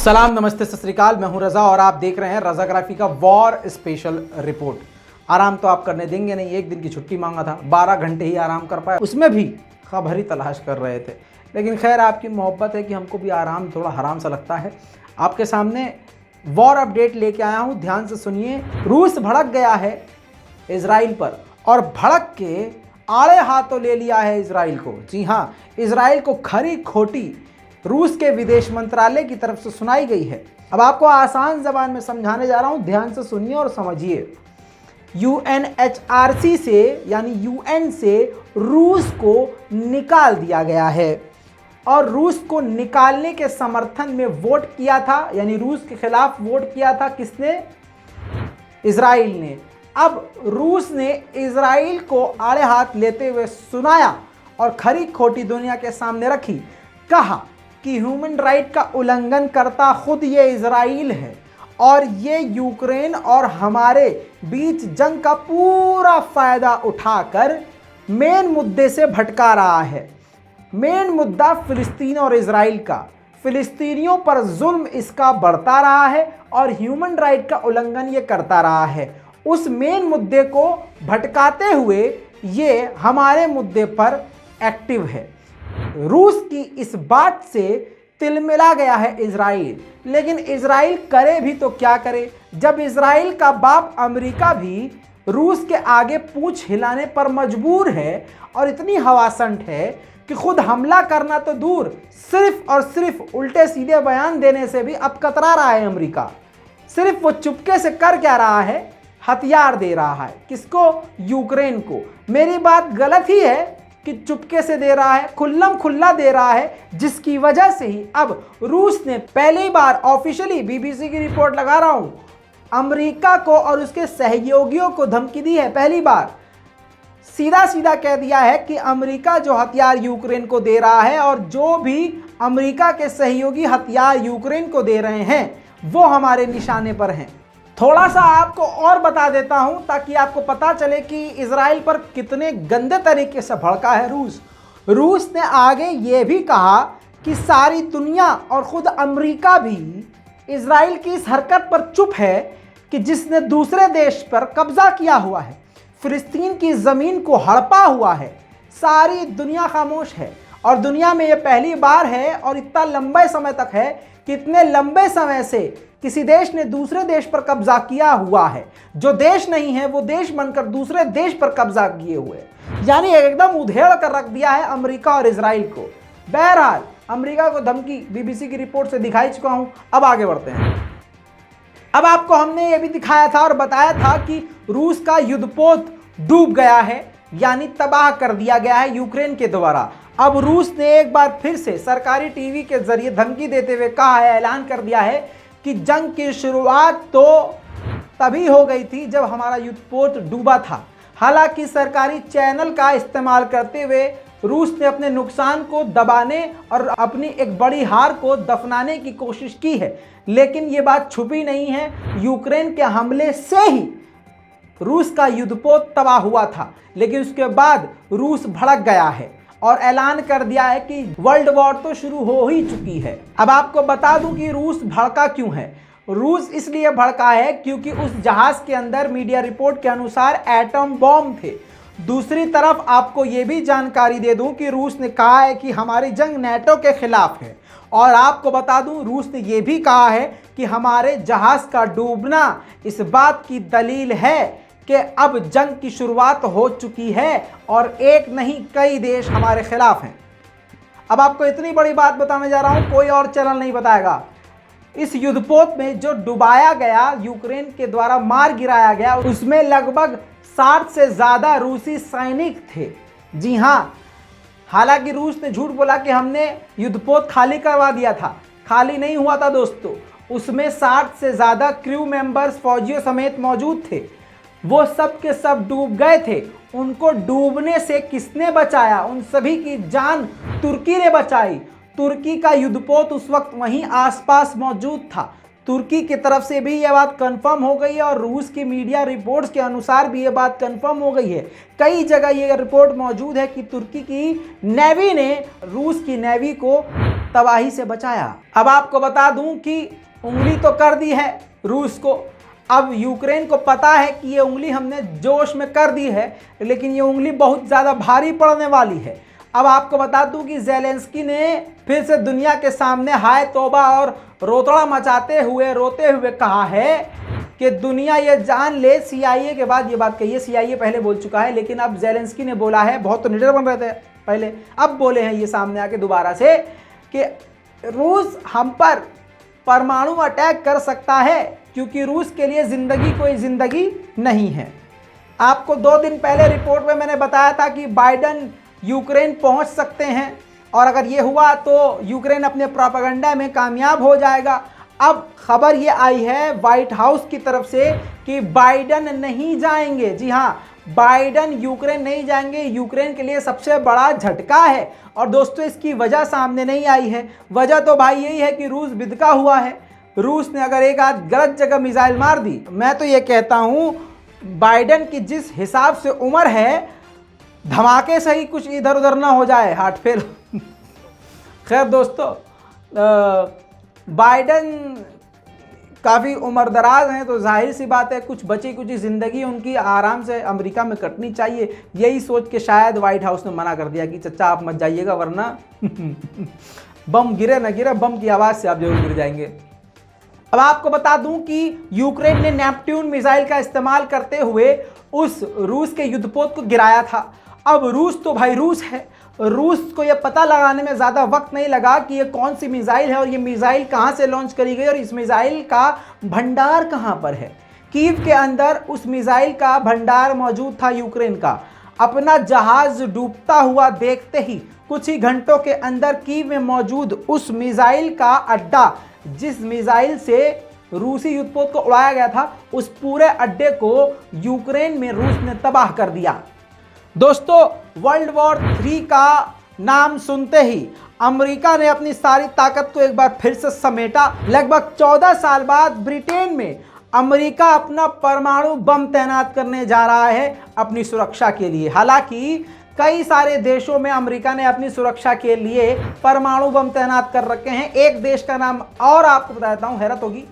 सलाम, नमस्ते, सत श्री अकाल। मैं हूं रजा और आप देख रहे हैं रजाग्राफी का वॉर स्पेशल रिपोर्ट। आराम तो आप करने देंगे नहीं। एक दिन की छुट्टी मांगा था, 12 घंटे ही आराम कर पाया, उसमें भी खबर ही तलाश कर रहे थे। लेकिन खैर, आपकी मोहब्बत है कि हमको भी आराम थोड़ा हराम सा लगता है। आपके सामने वॉर अपडेट लेके आया हूं, ध्यान से सुनिए। रूस भड़क गया है इजराइल पर और भड़क के आड़े हाथों ले लिया है इजराइल को। जी हाँ, इजराइल को खरी खोटी रूस के विदेश मंत्रालय की तरफ से सुनाई गई है। अब आपको आसान जबान में समझाने जा रहा हूं, ध्यान से सुनिए और समझिए। UNHRC से यानी UN से रूस को निकाल दिया गया है और रूस को निकालने के समर्थन में वोट किया था, यानी रूस के खिलाफ वोट किया था किसने? इजराइल ने। अब रूस ने इजराइल को आड़े हाथ लेते हुए सुनाया और खरी खोटी दुनिया के सामने रखी। कहा कि ह्यूमन राइट का उल्लंघन करता खुद ये इजराइल है और ये यूक्रेन और हमारे बीच जंग का पूरा फायदा उठाकर मेन मुद्दे से भटका रहा है। मेन मुद्दा फिलिस्तीन और इजराइल का, फिलिस्तीनियों पर जुल्म इसका बढ़ता रहा है और ह्यूमन राइट का उल्लंघन ये करता रहा है। उस मेन मुद्दे को भटकाते हुए ये हमारे मुद्दे पर एक्टिव है। रूस की इस बात से तिलमिला गया है इजराइल, लेकिन इजराइल करे भी तो क्या करे, जब इजराइल का बाप अमेरिका भी रूस के आगे पूंछ हिलाने पर मजबूर है और इतनी हवासंट है कि खुद हमला करना तो दूर, सिर्फ और सिर्फ उल्टे सीधे बयान देने से भी अब कतरा रहा है अमेरिका। सिर्फ वो चुपके से कर क्या रहा है? हथियार दे रहा है। किसको? यूक्रेन को। मेरी बात गलत ही है कि चुपके से दे रहा है, खुल्लम खुल्ला दे रहा है, जिसकी वजह से ही अब रूस ने पहली बार ऑफिशियली, BBC की रिपोर्ट लगा रहा हूं, अमेरिका को और उसके सहयोगियों को धमकी दी है। पहली बार सीधा सीधा कह दिया है कि अमेरिका जो हथियार यूक्रेन को दे रहा है और जो भी अमेरिका के सहयोगी हथियार यूक्रेन को दे रहे हैं वो हमारे निशाने पर हैं। थोड़ा सा आपको और बता देता हूं ताकि आपको पता चले कि इजराइल पर कितने गंदे तरीके से भड़का है रूस। रूस ने आगे ये भी कहा कि सारी दुनिया और खुद अमेरिका भी इजराइल की इस हरकत पर चुप है कि जिसने दूसरे देश पर कब्जा किया हुआ है, फिलिस्तीन की ज़मीन को हड़पा हुआ है। सारी दुनिया खामोश है और दुनिया में ये पहली बार है और इतना लंबे समय तक है कि इतने लंबे समय से किसी देश ने दूसरे देश पर कब्जा किया हुआ है। जो देश नहीं है वो देश बनकर दूसरे देश पर कब्जा किए हुए, यानी एकदम उधेड़ कर रख दिया है अमेरिका और इजराइल को। बहरहाल, अमेरिका को धमकी BBC की रिपोर्ट से दिखाई चुका हूं। अब आगे बढ़ते हैं। अब आपको हमने ये भी दिखाया था और बताया था कि रूस का युद्धपोत डूब गया है, यानी तबाह कर दिया गया है यूक्रेन के द्वारा। अब रूस ने एक बार फिर से सरकारी टीवी के जरिए धमकी देते हुए कहा है, ऐलान कर दिया है कि जंग की शुरुआत तो तभी हो गई थी जब हमारा युद्धपोत डूबा था। हालांकि सरकारी चैनल का इस्तेमाल करते हुए रूस ने अपने नुकसान को दबाने और अपनी एक बड़ी हार को दफनाने की कोशिश की है, लेकिन ये बात छुपी नहीं है। यूक्रेन के हमले से ही रूस का युद्धपोत तबाह हुआ था, लेकिन उसके बाद रूस भड़क गया है और ऐलान कर दिया है कि वर्ल्ड वॉर तो शुरू हो ही चुकी है। अब आपको बता दूं कि रूस भड़का क्यों है। रूस इसलिए भड़का है क्योंकि उस जहाज के अंदर मीडिया रिपोर्ट के अनुसार एटम बॉम्ब थे। दूसरी तरफ आपको ये भी जानकारी दे दूं कि रूस ने कहा है कि हमारी जंग नेटो के खिलाफ है और आपको बता दूं रूस ने यह भी कहा है कि हमारे जहाज का डूबना इस बात की दलील है कि अब जंग की शुरुआत हो चुकी है और एक नहीं कई देश हमारे खिलाफ हैं। अब आपको इतनी बड़ी बात बताने जा रहा हूं, कोई और चैनल नहीं बताएगा। इस युद्धपोत में जो डुबाया गया, यूक्रेन के द्वारा मार गिराया गया, उसमें लगभग 60 से ज़्यादा रूसी सैनिक थे। जी हाँ, हालांकि रूस ने झूठ बोला कि हमने युद्धपोत खाली करवा दिया था। खाली नहीं हुआ था दोस्तों, उसमें 60 से ज़्यादा क्रू मेंबर्स फौजियों समेत मौजूद थे। वो सब के सब डूब गए थे। उनको डूबने से किसने बचाया? उन सभी की जान तुर्की ने बचाई। तुर्की का युद्धपोत उस वक्त वहीं आसपास मौजूद था। तुर्की की तरफ से भी यह बात कंफर्म हो गई है और रूस की मीडिया रिपोर्ट्स के अनुसार भी यह बात कंफर्म हो गई है। कई जगह ये रिपोर्ट मौजूद है कि तुर्की की नेवी ने रूस की नेवी को तबाही से बचाया। अब आपको बता दूं कि उंगली तो कर दी है रूस को, अब यूक्रेन को पता है कि ये उंगली हमने जोश में कर दी है, लेकिन ये उंगली बहुत ज़्यादा भारी पड़ने वाली है। अब आपको बता दूं कि ज़ेलेंस्की ने फिर से दुनिया के सामने हाय तौबा और रोतड़ा मचाते हुए रोते हुए कहा है कि दुनिया ये जान ले, CIA के बाद ये बात कही है, CIA पहले बोल चुका है, लेकिन अब ज़ेलेंस्की ने बोला है, बहुत तो निडर बन रहे थे पहले, अब बोले हैं ये सामने आके दोबारा से कि रूस हम पर परमाणु अटैक कर सकता है, क्योंकि रूस के लिए ज़िंदगी कोई ज़िंदगी नहीं है। आपको 2 दिन पहले रिपोर्ट में मैंने बताया था कि बाइडन यूक्रेन पहुंच सकते हैं, और अगर ये हुआ तो यूक्रेन अपने प्रोपेगेंडा में कामयाब हो जाएगा। अब खबर ये आई है व्हाइट हाउस की तरफ से कि बाइडन नहीं जाएंगे। जी हाँ, बाइडन यूक्रेन नहीं जाएंगे। यूक्रेन के लिए सबसे बड़ा झटका है, और दोस्तों इसकी वजह सामने नहीं आई है। वजह तो भाई यही है कि रूस बिदका हुआ है। रूस ने अगर एक आध गलत जगह मिसाइल मार दी, मैं तो ये कहता हूँ बाइडन की जिस हिसाब से उम्र है, धमाके से ही कुछ इधर उधर ना हो जाए, हार्ट फेल। खैर दोस्तों, बाइडन काफ़ी उम्रदराज हैं, तो जाहिर सी बात है कुछ बची कुछ ज़िंदगी उनकी आराम से अमेरिका में कटनी चाहिए। यही सोच के शायद व्हाइट हाउस ने मना कर दिया कि चचा आप मत जाइएगा, वरना बम गिरे न गिरे, बम की आवाज़ से आप जरूर गिर जाएंगे। अब आपको बता दूं कि यूक्रेन ने नेपट्यून मिसाइल का इस्तेमाल करते हुए उस रूस के युद्धपोत को गिराया था। अब रूस तो भाई रूस है, रूस को यह पता लगाने में ज़्यादा वक्त नहीं लगा कि ये कौन सी मिसाइल है और ये मिसाइल कहाँ से लॉन्च करी गई और इस मिसाइल का भंडार कहाँ पर है। कीव के अंदर उस मिसाइल का भंडार मौजूद था यूक्रेन का। अपना जहाज़ डूबता हुआ देखते ही कुछ ही घंटों के अंदर कीव में मौजूद उस मिसाइल का अड्डा, जिस मिसाइल से रूसी युद्धपोत को उड़ाया गया था, उस पूरे अड्डे को यूक्रेन में रूस ने तबाह कर दिया। दोस्तों, वर्ल्ड वॉर 3 का नाम सुनते ही अमेरिका ने अपनी सारी ताकत को एक बार फिर से समेटा। लगभग 14 साल बाद ब्रिटेन में अमेरिका अपना परमाणु बम तैनात करने जा रहा है अपनी सुरक्षा के लिए। हालांकि कई सारे देशों में अमेरिका ने अपनी सुरक्षा के लिए परमाणु बम तैनात कर रखे हैं। एक देश का नाम और आपको बता देता हूं, हैरत होगी,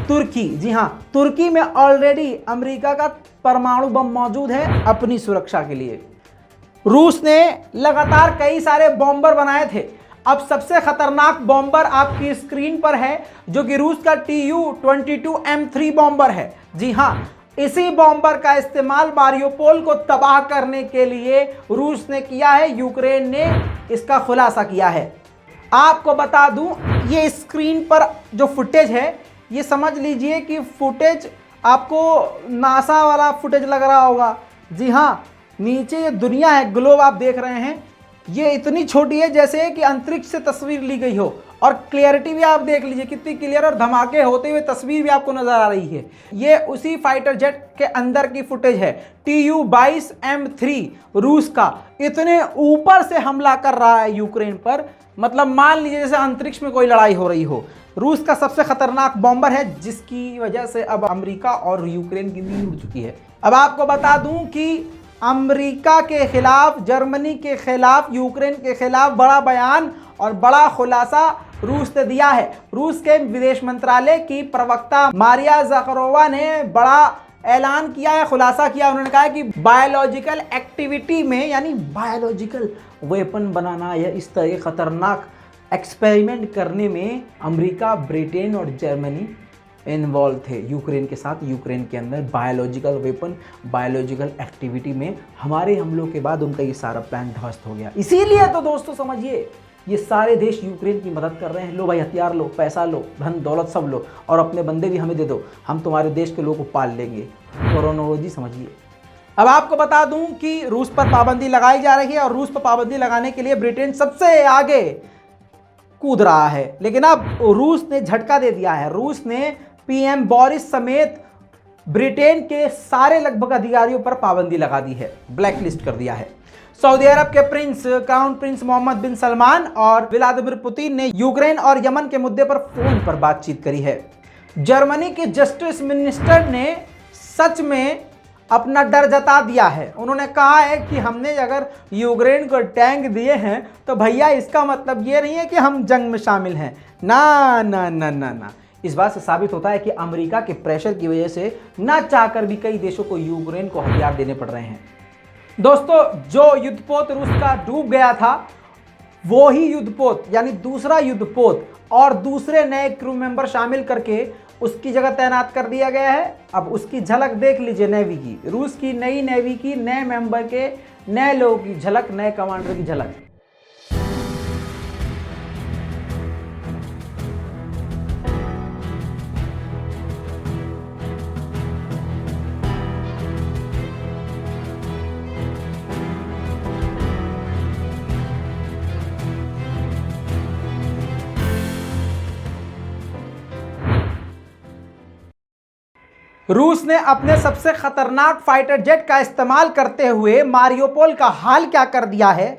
तुर्की। जी हां, तुर्की में ऑलरेडी अमेरिका का परमाणु बम मौजूद है अपनी सुरक्षा के लिए। रूस ने लगातार कई सारे बॉम्बर बनाए थे। अब सबसे खतरनाक बॉम्बर आपकी स्क्रीन पर है, जो कि रूस का Tu-22M3 बॉम्बर है। जी हां, इसी बॉम्बर का इस्तेमाल मारियोपोल को तबाह करने के लिए रूस ने किया है। यूक्रेन ने इसका खुलासा किया है। आपको बता दूं, ये स्क्रीन पर जो फुटेज है, ये समझ लीजिए कि फुटेज आपको नासा वाला फुटेज लग रहा होगा। जी हाँ, नीचे ये दुनिया है, ग्लोब आप देख रहे हैं, ये इतनी छोटी है जैसे कि अंतरिक्ष से तस्वीर ली गई हो। और क्लियरिटी भी आप देख लीजिए कितनी क्लियर, और धमाके होते हुए तस्वीर भी आपको नजर आ रही है। ये उसी फाइटर जेट के अंदर की फुटेज है। Tu-22M3 रूस का इतने ऊपर से हमला कर रहा है यूक्रेन पर, मतलब मान लीजिए जैसे अंतरिक्ष में कोई लड़ाई हो रही हो। रूस का सबसे खतरनाक बॉम्बर है, जिसकी वजह से अब अमेरिका और यूक्रेन की नींद उड़ चुकी है। अब आपको बता दूं कि अमेरिका के खिलाफ, जर्मनी के खिलाफ, यूक्रेन के खिलाफ बड़ा बयान और बड़ा खुलासा रूस ने दिया है। रूस के विदेश मंत्रालय की प्रवक्ता मारिया ज़खरोवा ने बड़ा ऐलान किया है, खुलासा किया। उन्होंने कहा कि बायोलॉजिकल एक्टिविटी में, यानी बायोलॉजिकल वेपन बनाना या इस तरह के खतरनाक एक्सपेरिमेंट करने में अमेरिका, ब्रिटेन और जर्मनी इन्वॉल्व थे यूक्रेन के साथ। यूक्रेन के अंदर बायोलॉजिकल वेपन, बायोलॉजिकल एक्टिविटी में हमारे हमलों के बाद उनका ये सारा प्लान ध्वस्त हो गया। इसीलिए तो दोस्तों समझिए, ये सारे देश यूक्रेन की मदद कर रहे हैं। लो भाई, हथियार लो, पैसा लो, धन दौलत सब लो, और अपने बंदे भी हमें दे दो, हम तुम्हारे देश के लोगों को पाल लेंगे। क्रोनोलॉजी समझिए। अब आपको बता दूं कि रूस पर पाबंदी लगाई जा रही है, और रूस पर पाबंदी लगाने के लिए ब्रिटेन सबसे आगे कूद रहा है। लेकिन अब रूस ने झटका दे दिया है। रूस ने PM बोरिस समेत ब्रिटेन के सारे लगभग अधिकारियों पर पाबंदी लगा दी है, ब्लैक लिस्ट कर दिया है। सऊदी अरब के क्राउन प्रिंस मोहम्मद बिन सलमान और व्लादिमीर पुतिन ने यूक्रेन और यमन के मुद्दे पर फोन पर बातचीत करी है। जर्मनी के जस्टिस मिनिस्टर ने सच में अपना डर जता दिया है। उन्होंने कहा है कि हमने अगर यूक्रेन को टैंक दिए हैं तो भैया इसका मतलब ये नहीं है कि हम जंग में शामिल हैं। ना ना ना ना ना। इस बात से साबित होता है कि अमेरिका के प्रेशर की वजह से ना चाहकर भी कई देशों को यूक्रेन को हथियार देने पड़ रहे हैं। दोस्तों, जो युद्धपोत रूस का डूब गया था वो ही युद्धपोत यानी दूसरा युद्धपोत और दूसरे नए क्रू मेंबर शामिल करके उसकी जगह तैनात कर दिया गया है। अब उसकी झलक देख लीजिए नेवी की, रूस की नई नेवी की, नए मेंबर के नए लोगों की झलक, नए कमांडर की झलक। रूस ने अपने सबसे खतरनाक फाइटर जेट का इस्तेमाल करते हुए मारियोपोल का हाल क्या कर दिया है।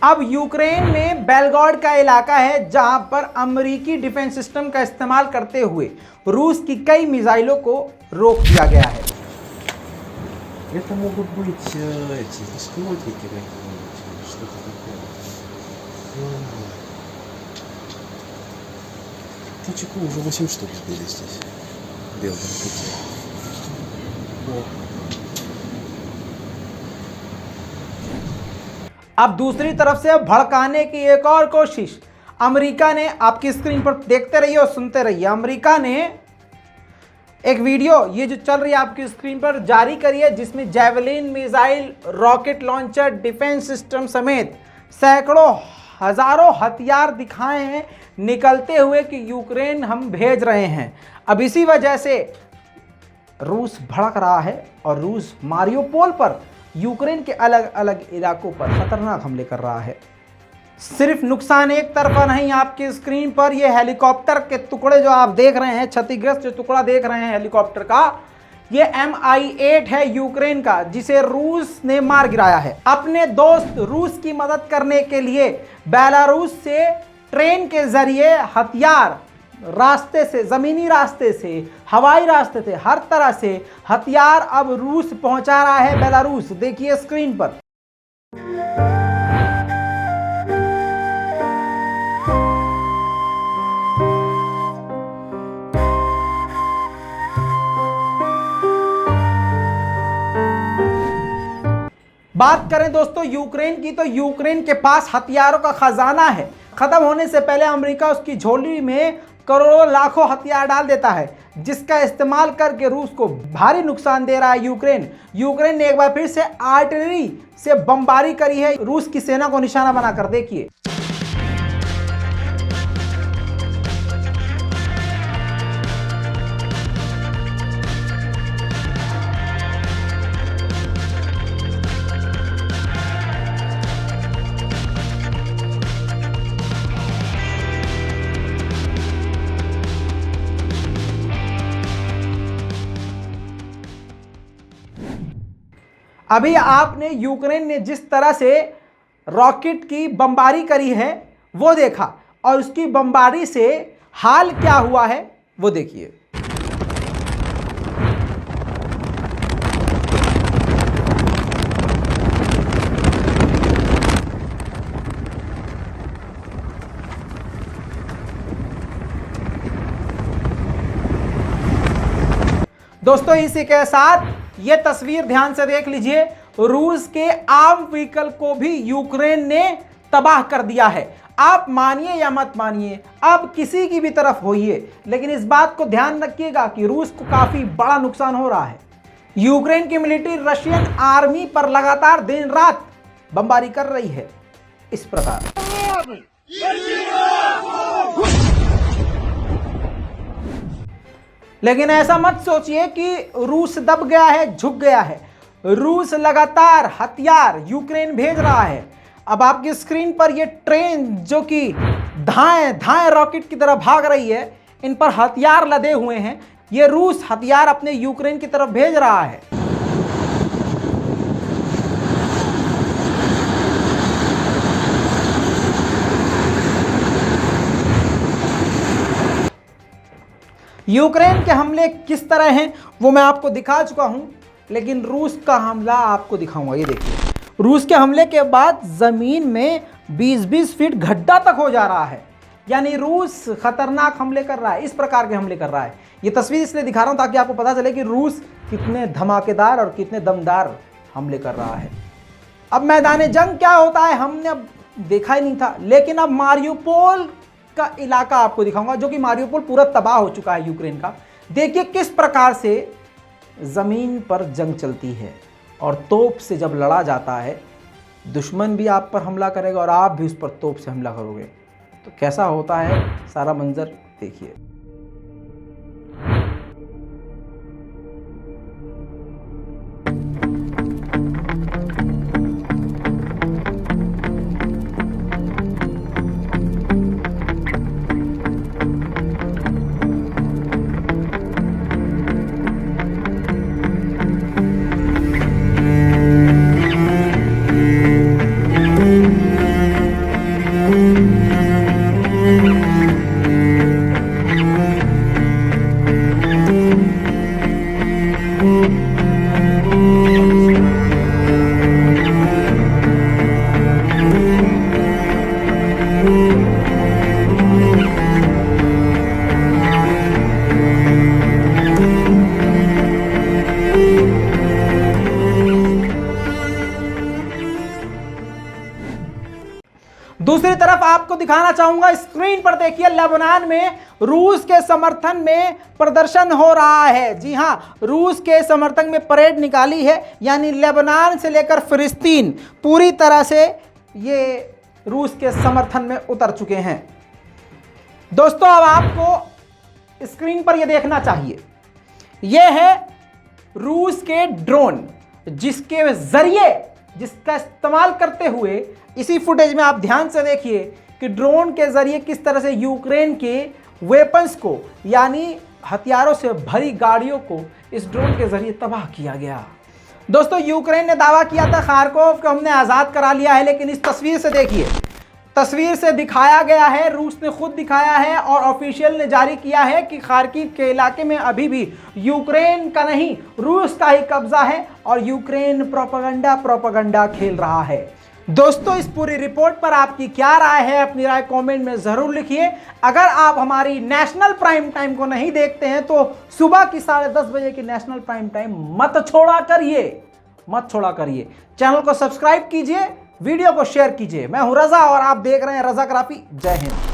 अब यूक्रेन में बेलगोरोड का इलाका है जहां पर अमेरिकी डिफेंस सिस्टम का इस्तेमाल करते हुए रूस की कई मिसाइलों को रोक दिया गया है। Это могут быть эти беспилотники какие-нибудь, что-то такое. Птичек уже 8 штук сбили здесь. В Белгороде. अब दूसरी तरफ से भड़काने की एक और कोशिश अमेरिका ने, आपकी स्क्रीन पर देखते रहिए और सुनते रहिए, अमेरिका ने एक वीडियो ये जो चल रही है आपकी स्क्रीन पर जारी करी है जिसमें javelin missile, rocket launcher, defence system समेत सैकड़ों हजारों हथियार दिखाए हैं निकलते हुए कि यूक्रेन हम भेज रहे हैं। अब इसी वजह से रूस भड़क रहा है और रूस मारियोपोल पर, यूक्रेन के अलग अलग इलाकों पर खतरनाक हमले कर रहा है। सिर्फ नुकसान एक तरफा नहीं, आपकी स्क्रीन पर ये हेलीकॉप्टर के टुकड़े जो आप देख रहे हैं, क्षतिग्रस्त जो टुकड़ा देख रहे हैं हेलीकॉप्टर का, ये Mi-8 है यूक्रेन का, जिसे रूस ने मार गिराया है। अपने दोस्त रूस की मदद करने के लिए बेलारूस से ट्रेन के जरिए हथियार, रास्ते से, जमीनी रास्ते से, हवाई रास्ते से, हर तरह से हथियार अब रूस पहुंचा रहा है बेलारूस। देखिए स्क्रीन पर। बात करें दोस्तों यूक्रेन की, तो यूक्रेन के पास हथियारों का खजाना है। खत्म होने से पहले अमेरिका उसकी झोली में करोड़ों लाखों हथियार डाल देता है, जिसका इस्तेमाल करके रूस को भारी नुकसान दे रहा है यूक्रेन। यूक्रेन ने एक बार फिर से आर्टिलरी से बमबारी करी है रूस की सेना को निशाना बनाकर। देखिए अभी आपने यूक्रेन ने जिस तरह से रॉकेट की बमबारी करी है वो देखा, और उसकी बमबारी से हाल क्या हुआ है वो देखिए। दोस्तों इसी के साथ ये तस्वीर ध्यान से देख लीजिए, रूस के आम व्हीकल को भी यूक्रेन ने तबाह कर दिया है। आप मानिए या मत मानिए, अब किसी की भी तरफ होइए, लेकिन इस बात को ध्यान रखिएगा कि रूस को काफी बड़ा नुकसान हो रहा है। यूक्रेन की मिलिट्री रशियन आर्मी पर लगातार दिन रात बमबारी कर रही है इस प्रकार। लेकिन ऐसा मत सोचिए कि रूस दब गया है, झुक गया है। रूस लगातार हथियार यूक्रेन भेज रहा है। अब आपकी स्क्रीन पर ये ट्रेन जो कि धाएं धाएं रॉकेट की तरह भाग रही है, इन पर हथियार लदे हुए हैं। ये रूस हथियार अपने यूक्रेन की तरफ भेज रहा है। यूक्रेन के हमले किस तरह हैं वो मैं आपको दिखा चुका हूं, लेकिन रूस का हमला आपको दिखाऊंगा। ये देखिए, रूस के हमले के बाद जमीन में 20-20 फीट गड्ढा तक हो जा रहा है। यानी रूस खतरनाक हमले कर रहा है, इस प्रकार के हमले कर रहा है। ये तस्वीर इसलिए दिखा रहा हूं ताकि आपको पता चले कि रूस कितने धमाकेदार और कितने दमदार हमले कर रहा है। अब मैदान जंग क्या होता है हमने अब देखा ही नहीं था, लेकिन अब मारियोपोल का इलाका आपको दिखाऊंगा, जो कि मारियोपोल पूरा तबाह हो चुका है यूक्रेन का। देखिए किस प्रकार से जमीन पर जंग चलती है, और तोप से जब लड़ा जाता है, दुश्मन भी आप पर हमला करेगा और आप भी उस पर तोप से हमला करोगे, तो कैसा होता है सारा मंजर देखिए। दूसरी तरफ आपको दिखाना चाहूंगा, स्क्रीन पर देखिए, लेबनान में रूस के समर्थन में प्रदर्शन हो रहा है। जी हां, रूस के समर्थन में परेड निकाली है। यानी लेबनान से लेकर फिलिस्तीन पूरी तरह से ये रूस के समर्थन में उतर चुके हैं। दोस्तों, अब आपको स्क्रीन पर यह देखना चाहिए, यह है रूस के ड्रोन, जिसका इस्तेमाल करते हुए इसी फुटेज में आप ध्यान से देखिए कि ड्रोन के जरिए किस तरह से यूक्रेन के वेपन्स को, यानी हथियारों से भरी गाड़ियों को इस ड्रोन के जरिए तबाह किया गया। दोस्तों, यूक्रेन ने दावा किया था खार्कोव को हमने आज़ाद करा लिया है, लेकिन इस तस्वीर से देखिए, तस्वीर से दिखाया गया है, रूस ने खुद दिखाया है और ऑफिशियल ने जारी किया है कि खार्किव के इलाके में अभी भी यूक्रेन का नहीं, रूस का ही कब्जा है और यूक्रेन प्रोपेगेंडा खेल रहा है। दोस्तों, इस पूरी रिपोर्ट पर आपकी क्या राय है? अपनी राय कमेंट में ज़रूर लिखिए। अगर आप हमारी नेशनल प्राइम टाइम को नहीं देखते हैं तो सुबह की 10:30 बजे की नेशनल प्राइम टाइम मत छोड़ा करिए। चैनल को सब्सक्राइब कीजिए, वीडियो को शेयर कीजिए। मैं हूं रजा और आप देख रहे हैं रजाग्राफी। जय हिंद।